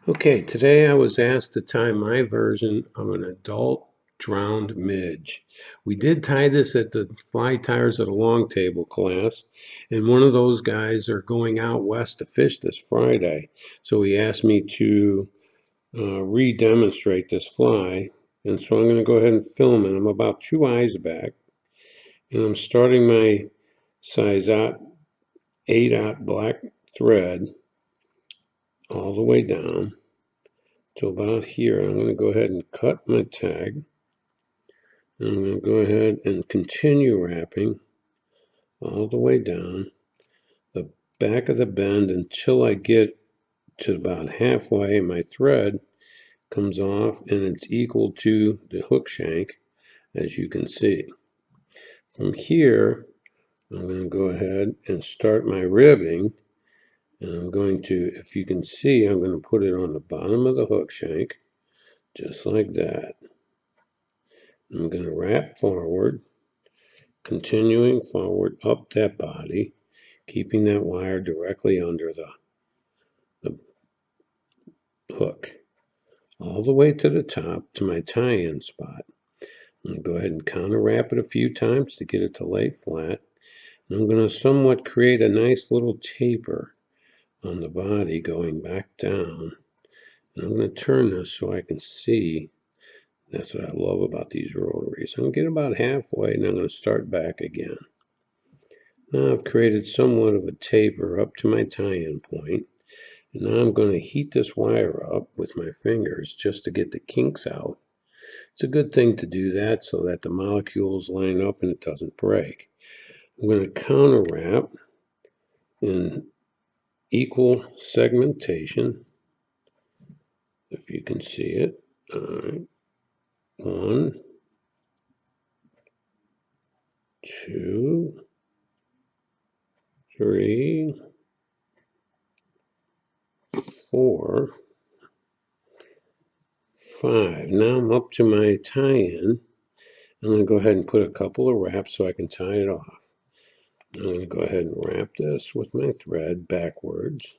Okay, today I was asked to tie my version of an adult drowned midge. We did tie this at the fly tires at a long table class, and one of those guys are going out west to fish this Friday. So he asked me to re-demonstrate this fly, and so I'm going to go ahead and film it. I'm about 2 eyes back, and I'm starting my size 8/0 black thread all the way down to about here. I'm going to go ahead and cut my tag. I'm going to go ahead and continue wrapping all the way down the back of the bend until I get to about halfway. My thread comes off and it's equal to the hook shank, as you can see. From here, I'm going to go ahead and start my ribbing, and I'm going to, if you can see, I'm going to put it on the bottom of the hook shank, just like that. I'm going to wrap forward, continuing forward up that body, keeping that wire directly under the hook, all the way to the top to my tie-in spot. I'm going to go ahead and counter wrap it a few times to get it to lay flat. And I'm going to somewhat create a nice little taper on the body going back down. And I'm going to turn this so I can see. That's what I love about these rotaries. I'm going to get about halfway and I'm going to start back again. Now I've created somewhat of a taper up to my tie-in point. And now I'm going to heat this wire up with my fingers just to get the kinks out. It's a good thing to do that so that the molecules line up and it doesn't break. I'm going to counter wrap in equal segmentation, if you can see it. All right. 1, 2, 3, 4, 5. Now I'm up to my tie-in. I'm going to go ahead and put a couple of wraps so I can tie it off. I'm going to go ahead and wrap this with my thread backwards.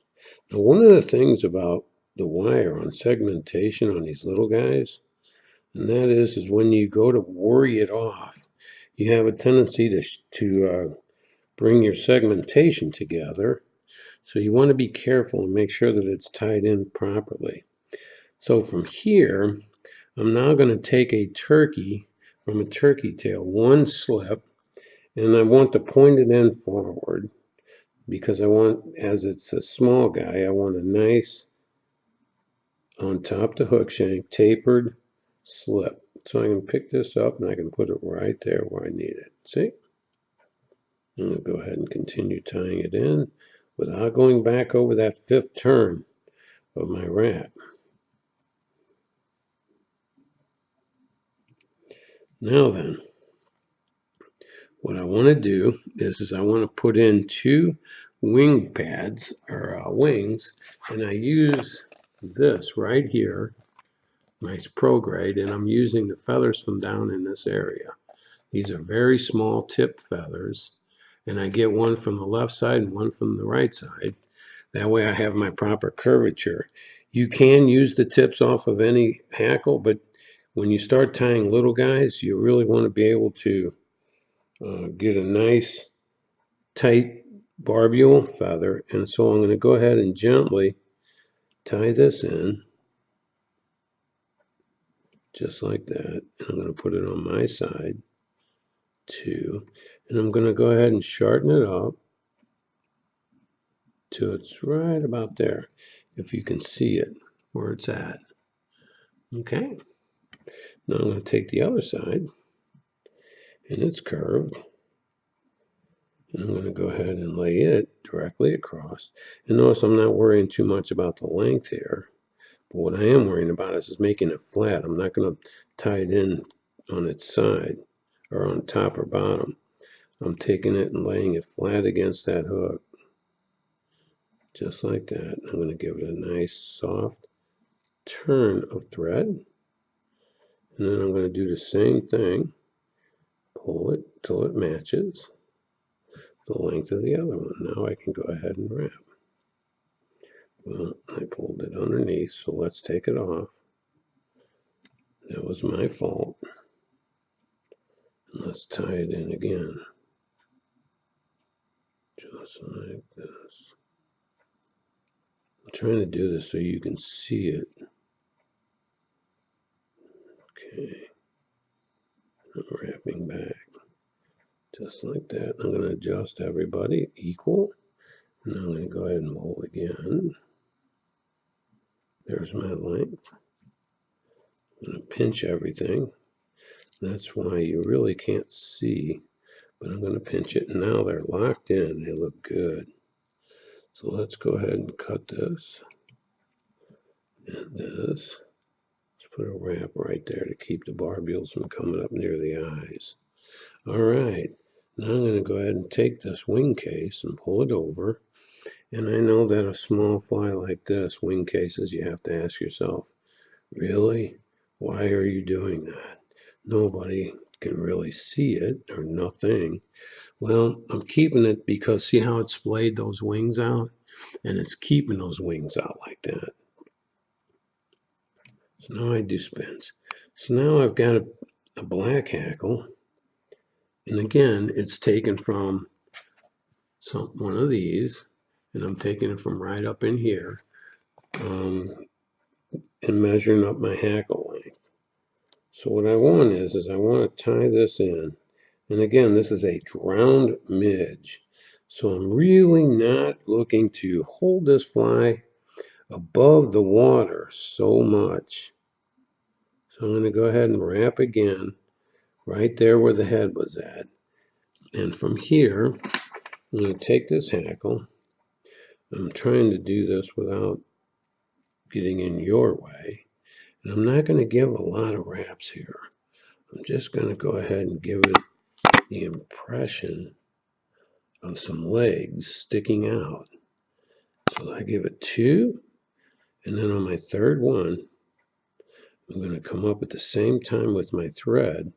Now, one of the things about the wire on segmentation on these little guys, and that is when you go to worry it off, you have a tendency to bring your segmentation together. So you want to be careful and make sure that it's tied in properly. So from here, I'm now going to take a turkey from a turkey tail, one slip, and I want to point it in forward because I want, as it's a small guy, I want a nice, on top the hook shank, tapered slip. So I can pick this up and I can put it right there where I need it. See? I'm going to go ahead and continue tying it in without going back over that 5th turn of my wrap. Now then, what I want to do is I want to put in 2 wing pads, or wings, and I use this right here, my pro grade, and I'm using the feathers from down in this area. These are very small tip feathers, and I get one from the left side and one from the right side. That way I have my proper curvature. You can use the tips off of any hackle, but when you start tying little guys, you really want to be able to get a nice tight barbule feather. And so I'm going to go ahead and gently tie this in, just like that. And I'm going to put it on my side too. And I'm going to go ahead and shorten it up till it's right about there, if you can see it, where it's at. Okay. Now I'm going to take the other side, and it's curved. And I'm going to go ahead and lay it directly across. And notice I'm not worrying too much about the length here. But what I am worrying about is making it flat. I'm not going to tie it in on its side or on top or bottom. I'm taking it and laying it flat against that hook. Just like that. I'm going to give it a nice soft turn of thread. And then I'm going to do the same thing. Pull it till it matches the length of the other one. Now I can go ahead and wrap. Well, I pulled it underneath, so let's take it off. That was my fault. And let's tie it in again. Just like this. I'm trying to do this so you can see it. Okay. I'm wrapping back. Just like that. I'm going to adjust everybody equal. And I'm going to go ahead and roll again. There's my length. I'm going to pinch everything. That's why you really can't see. But I'm going to pinch it. And now they're locked in. They look good. So let's go ahead and cut this. And this. Let's put a wrap right there to keep the barbules from coming up near the eyes. All right. Now I'm going to go ahead and take this wing case and pull it over. And I know that a small fly like this, wing cases, you have to ask yourself, really? Why are you doing that? Nobody can really see it or nothing. Well, I'm keeping it because see how it splayed those wings out? And it's keeping those wings out like that. So now I do spins. So now I've got a black hackle. And again, it's taken from one of these. And I'm taking it from right up in here. And measuring up my hackle length. So what I want is I want to tie this in. And again, this is a drowned midge. So I'm really not looking to hold this fly above the water so much. So I'm going to go ahead and wrap again right there where the head was at. And from here, I'm going to take this hackle. I'm trying to do this without getting in your way. And I'm not going to give a lot of wraps here. I'm just going to go ahead and give it the impression of some legs sticking out. So I give it 2, and then on my third one, I'm going to come up at the same time with my thread.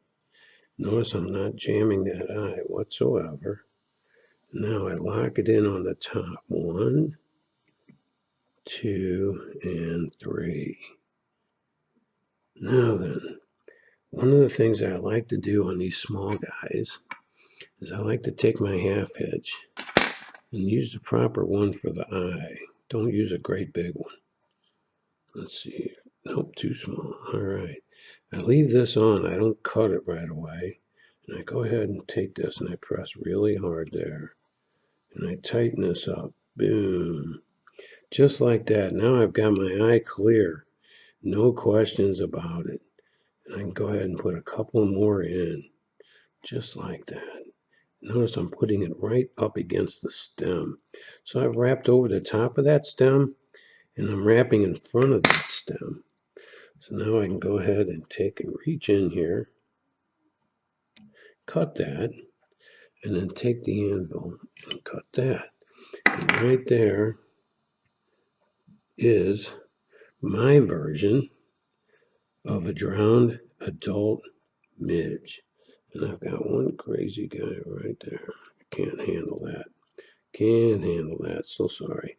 Notice I'm not jamming that eye whatsoever. Now I lock it in on the top. 1, 2, and 3. Now then, one of the things I like to do on these small guys is I like to take my half hitch and use the proper one for the eye. Don't use a great big one. Let's see. Nope, too small. All right. I leave this on. I don't cut it right away. And I go ahead and take this and I press really hard there. And I tighten this up. Boom. Just like that. Now I've got my eye clear. No questions about it. And I can go ahead and put a couple more in. Just like that. Notice I'm putting it right up against the stem. So I've wrapped over the top of that stem, and I'm wrapping in front of that stem. So now I can go ahead and take and reach in here, cut that, and then take the anvil and cut that. And right there is my version of a drowned adult midge. And I've got one crazy guy right there. I can't handle that. Can't handle that. So sorry.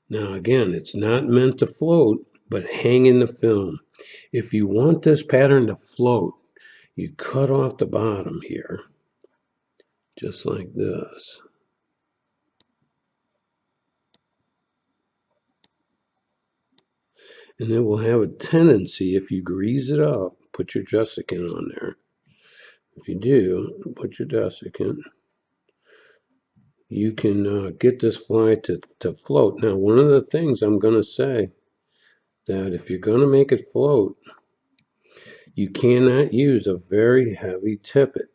Now again, it's not meant to float, but hang in the film. If you want this pattern to float, you cut off the bottom here, just like this. And it will have a tendency, if you grease it up, put your dessicant on there. If you do, put your dessicant, you can get this fly to float. Now, one of the things I'm going to say, that if you're going to make it float, you cannot use a very heavy tippet,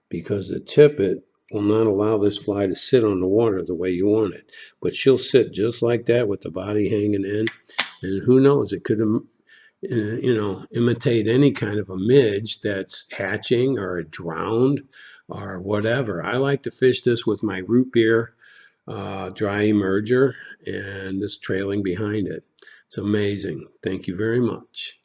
because the tippet will not allow this fly to sit on the water the way you want it. But she'll sit just like that with the body hanging in. And who knows, it could, imitate any kind of a midge that's hatching or drowned or whatever. I like to fish this with my root beer dry emerger and this trailing behind it. It's amazing. Thank you very much.